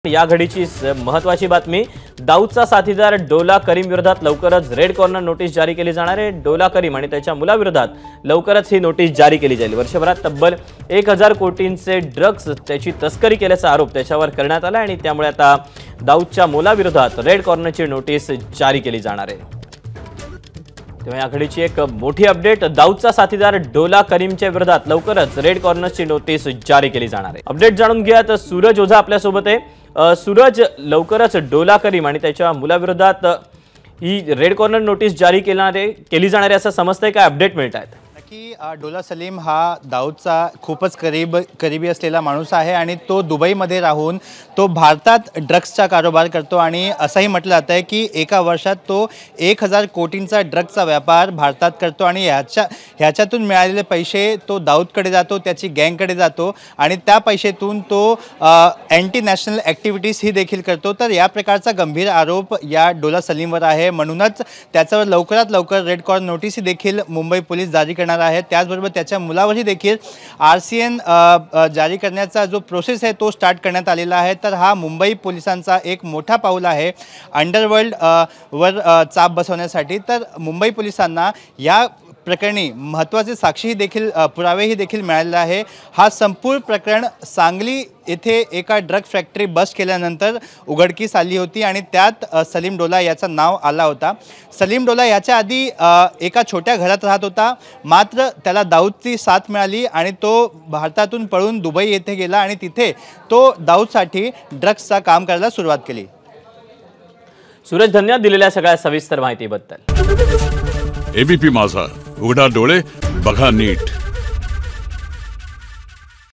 या घडीची महत्त्वाची बातमी, दाऊदचा साथीदार डोला करीम विरोधात लवकरच रेड कॉर्नर नोटीस जारी केली जाणार आहे। डोला करीम आणि त्याच्या मुलाविरोधात लवकरच ही नोटीस जारी केली जाईल। वर्षभरात तब्बल 1000 कोटींचे ड्रग्ज त्याची तस्करी केल्याचा आरोप त्याच्यावर करण्यात आला आणि त्यामुळे आता दाऊदच्या मुलाविरोधात रेड कॉर्नरची नोटीस जारी केली जाणार आहे। तेव्हा या घडीची एक मोठी अपडेट, दाऊदचा साथीदार डोला करीमच्या विरोधात लवकरच रेड कॉर्नरची नोटीस जारी केली जाणार आहे। अपडेट जाणून घेऊयात, सूरज ओझा आपल्या सोबत आहे। सूरज, लवकरच डोला करीम आणि त्याच्या मुलाविरोधात ही रेड कॉर्नर नोटीस जारी केली जाणार आहे असं समजतंय, काय अपडेट मिळतात? की डोला सलीम हा दाऊदचा खूपच करीबी असलेला माणूस आहे आणि तो दुबईमध्ये राहून तो भारतात ड्रग्सचा कारोबार करतो आणि असंही म्हटलं जातं आहे की एका वर्षात तो 1000 कोटींचा ड्रग्सचा व्यापार भारतात करतो आणि ह्याच्यातून मिळालेले पैसे तो दाऊदकडे जातो, त्याची गँगकडे जातो आणि त्या पैशातून तो अँटी नॅशनल ॲक्टिव्हिटीज ही देखील करतो। तर या प्रकारचा गंभीर आरोप या डोला सलीमवर आहे, म्हणूनच त्याच्यावर लवकरात लवकर रेड कॉर्नर नोटीस देखील मुंबई पोलीस जारी करणार आहे। त्याचबरोबर त्याच्या मुलावरही देखील RCN जारी करण्याचा जो प्रोसेस आहे तो स्टार्ट करण्यात आलेला आहे। तर हा मुंबई पोलिसांचा एक मोठा पाऊल आहे अंडरवर्ल्ड वर चाप बसवण्यासाठी। तर मुंबई पोलिसांना या प्रकरणी महत्त्वाचे साक्षीही देखील पुरावेही देखील मिळालेले आहे। हा संपूर्ण प्रकरण सांगली येथे एका ड्रग फॅक्टरी बस्ट केल्यानंतर उघडकीस आली होती आणि त्यात सलीम डोला याचं नाव आला होता। सलीम डोला याच्या आधी एका छोट्या घरात राहत होता, मात्र त्याला दाऊदची साथ मिळाली आणि तो भारतातून पळून दुबई येथे गेला आणि तिथे तो दाऊदसाठी ड्रग्सचा काम करायला सुरुवात केली। सूरज, धन्यवाद दिलेल्या सगळ्या सविस्तर माहितीबद्दल। ABP माझा, उघडा डोळे बघा नीट।